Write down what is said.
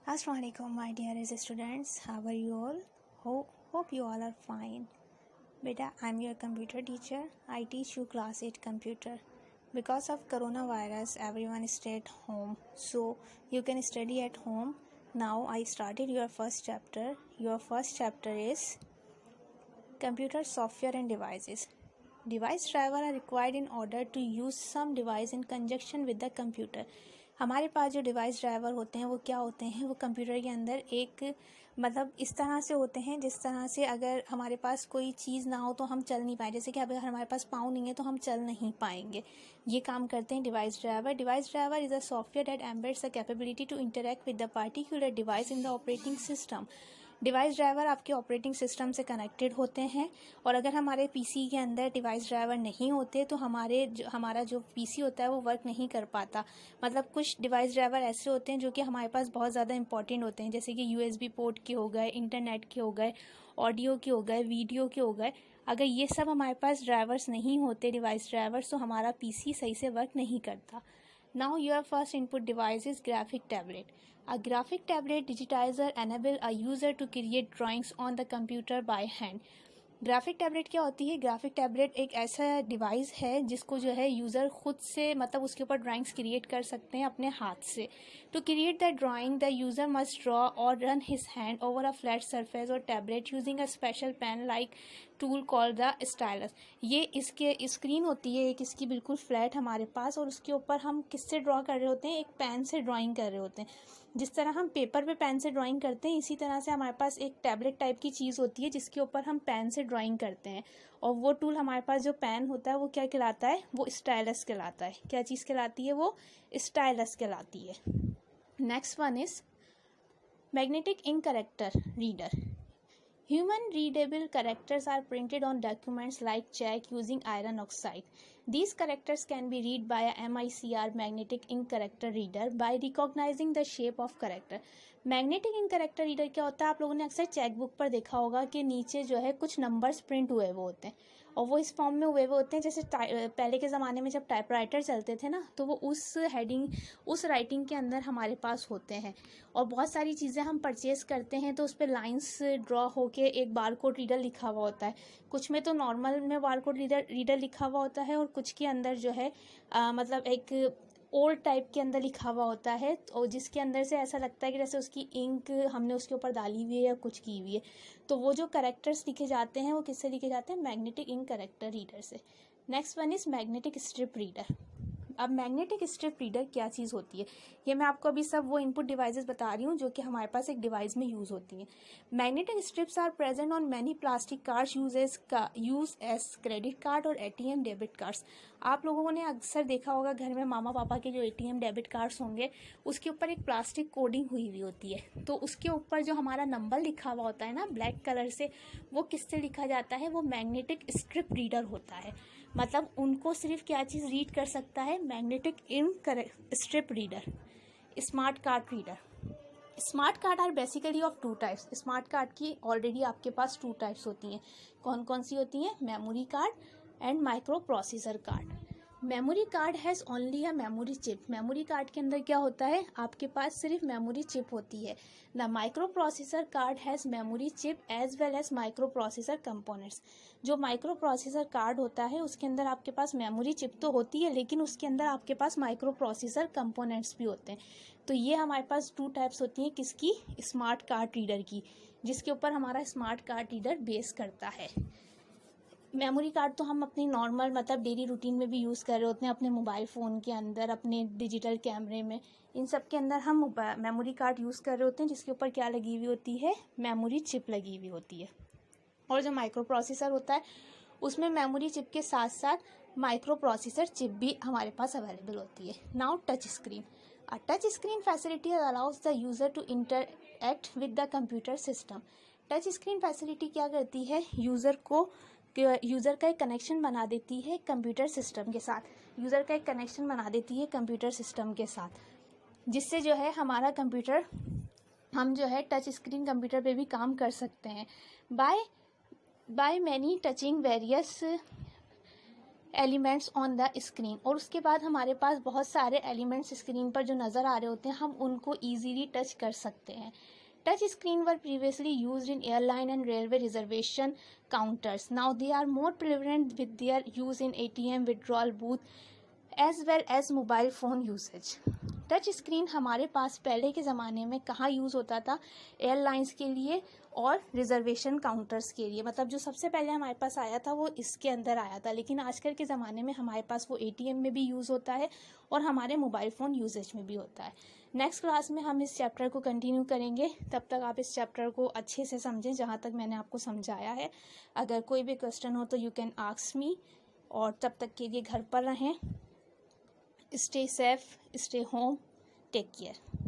Assalamu alaikum, my dearest students. How are you all? Hope you all are fine. Beta, I'm your computer teacher. I teach you class 8 computer. Because of coronavirus, everyone stay at home. So you can study at home. Now I started your first chapter. Your first chapter is computer software and devices. Device driver are required in order to use some device in conjunction with the computer. हमारे पास जो device driver होते हैं वो क्या होते हैं, वो computer के अंदर एक मतलब इस तरह से होते हैं जिस तरह से अगर हमारे पास कोई चीज़ ना हो तो हम चल नहीं पाए। जैसे कि अगर हमारे पास पाँव नहीं है तो हम चल नहीं पाएंगे। ये काम करते हैं device driver. Device driver is a software that embeds the capability to interact with the particular device in the operating system. Device driver आपके ऑपरेटिंग सिस्टम से कनेक्टेड होते हैं और अगर हमारे पीसी के अंदर डिवाइस ड्राइवर नहीं होते तो हमारा जो पीसी होता है वो वर्क नहीं कर पाता। मतलब कुछ डिवाइस ड्राइवर ऐसे होते हैं जो कि हमारे पास बहुत ज़्यादा इंपॉर्टेंट होते हैं, जैसे कि यूएसबी पोर्ट के हो गए, इंटरनेट के हो गए, ऑडियो के हो गए, वीडियो के हो गए। अगर ये सब हमारे पास ड्राइवर्स नहीं होते, डिवाइस ड्राइवर्स, तो हमारा पीसी सही से वर्क नहीं करता। Now your first input device is graphic tablet. A graphic tablet digitizer enable a user to create drawings on the computer by hand. Graphic tablet क्या होती है? ग्राफिक टैबलेट एक ऐसा डिवाइस है जिसको जो है यूज़र खुद से मतलब उसके ऊपर ड्राइंग्स क्रिएट कर सकते हैं अपने हाथ से। To create the drawing the user must draw और run his hand over a flat surface और tablet using a special pen like tool called the stylus. ये इसके स्क्रीन होती है एक इसकी बिल्कुल फ्लैट हमारे पास, और उसके ऊपर हम किससे ड्रॉ कर रहे होते हैं? एक पेन से ड्राइंग कर रहे होते हैं। जिस तरह हम पेपर पे पेन से ड्राइंग करते हैं, इसी तरह से हमारे पास एक टैबलेट टाइप की चीज़ होती है जिसके ऊपर हम पेन से ड्राइंग करते हैं। और वो टूल हमारे पास जो पेन होता है वो क्या कहलाता है? वो स्टाइलस कहलाता है। क्या चीज़ कहलाती है? वो स्टाइलस कहलाती है। Next one is magnetic ink character reader. Human readable characters are printed on documents like check using iron oxide. These characters can be read by a MICR magnetic ink character reader by recognizing the shape of character. Magnetic ink character reader क्या होता है? आप लोगों ने अक्सर cheque book पर देखा होगा कि नीचे जो है कुछ नंबर्स प्रिंट हुए हुए होते हैं और वो इस फॉर्म में हुए हुए होते हैं जैसे पहले के ज़माने में जब टाइपराइटर चलते थे ना, तो वो उस हेडिंग उस राइटिंग के अंदर हमारे पास होते हैं। और बहुत सारी चीज़ें हम परचेज़ करते हैं तो उस पर लाइंस ड्रॉ होके एक बारकोड रीडर लिखा हुआ होता है। कुछ में तो नॉर्मल में बारकोड रीडर लिखा हुआ होता है और कुछ के अंदर जो है मतलब एक ओल्ड टाइप के अंदर लिखा हुआ होता है, और जिसके अंदर से ऐसा लगता है कि जैसे उसकी इंक हमने उसके ऊपर डाली हुई है या कुछ की हुई है। तो वो जो कैरेक्टर्स लिखे जाते हैं वो किससे लिखे जाते हैं? मैग्नेटिक इंक कैरेक्टर रीडर से। Next one is magnetic strip reader. अब मैग्नेटिक स्ट्रिप रीडर क्या चीज़ होती है? ये मैं आपको अभी सब वो इनपुट डिवाइसेस बता रही हूँ जो कि हमारे पास एक डिवाइस में यूज़ होती हैं। Magnetic strips are present on many plastic cards use as credit card और एटीएम डेबिट कार्ड्स। आप लोगों ने अक्सर देखा होगा घर में मामा पापा के जो एटीएम डेबिट कार्ड्स होंगे उसके ऊपर एक प्लास्टिक कोडिंग हुई हुई होती है, तो उसके ऊपर जो हमारा नंबर लिखा हुआ होता है ना ब्लैक कलर से, वो किससे लिखा जाता है? वो मैग्नेटिक स्ट्रिप रीडर होता है। मतलब उनको सिर्फ क्या चीज़ रीड कर सकता है? Magnetic ink strip reader. Smart card reader. Smart card are basically of two types. Smart card की ऑलरेडी आपके पास टू टाइप्स होती हैं। कौन कौन सी होती हैं? Memory card and micro processor card. Memory card has only a memory chip. Memory card के अंदर क्या होता है? आपके पास सिर्फ मेमोरी चिप होती है। The microprocessor card has memory chip as well as microprocessor components. जो माइक्रो प्रोसेसर कार्ड होता है उसके अंदर आपके पास मेमोरी चिप तो होती है, लेकिन उसके अंदर आपके पास माइक्रो प्रोसेसर कंपोनेंट्स भी होते हैं। तो ये हमारे पास टू टाइप्स होती हैं। किसकी? स्मार्ट कार्ड रीडर की, जिसके ऊपर हमारा स्मार्ट कार्ड रीडर बेस करता है। मेमोरी कार्ड तो हम अपनी नॉर्मल मतलब डेली रूटीन में भी यूज़ कर रहे होते हैं, अपने मोबाइल फ़ोन के अंदर, अपने डिजिटल कैमरे में, इन सब के अंदर हम मेमोरी कार्ड यूज़ कर रहे होते हैं जिसके ऊपर क्या लगी हुई होती है? मेमोरी चिप लगी हुई होती है। और जो माइक्रो प्रोसेसर होता है उसमें मेमोरी चिप के साथ साथ माइक्रो प्रोसेसर चिप भी हमारे पास अवेलेबल होती है। Now touch screen. A touch screen facility allows the user to interact with the computer system. Touch screen facility क्या करती है? यूज़र का एक कनेक्शन बना देती है कंप्यूटर सिस्टम के साथ। यूज़र का एक कनेक्शन बना देती है कंप्यूटर सिस्टम के साथ, जिससे जो है हमारा कंप्यूटर, हम जो है टच स्क्रीन कंप्यूटर पे भी काम कर सकते हैं। By many touching various elements on the screen, और उसके बाद हमारे पास बहुत सारे एलिमेंट्स स्क्रीन पर जो नज़र आ रहे होते हैं, हम उनको ईजीली टच कर सकते हैं. Touch screen were previously used in airline and railway reservation counters. Now they are more prevalent with their use in ATM withdrawal booth as well as mobile phone usage. Touch screen हमारे पास पहले के ज़माने में कहाँ use होता था? Airlines के लिए और रिजर्वेशन काउंटर्स के लिए. मतलब जो सबसे पहले हमारे पास आया था वो इसके अंदर आया था, लेकिन आजकल के ज़माने में हमारे पास वो ATM में भी यूज़ होता है और हमारे मोबाइल फ़ोन यूजेज में भी होता है. नेक्स्ट क्लास में हम इस चैप्टर को कंटिन्यू करेंगे. तब तक आप इस चैप्टर को अच्छे से समझें जहाँ तक मैंने आपको समझाया है. अगर कोई भी क्वेश्चन हो तो यू कैन आस्क मी, और तब तक के लिए घर पर रहें. Stay safe, stay home, take care.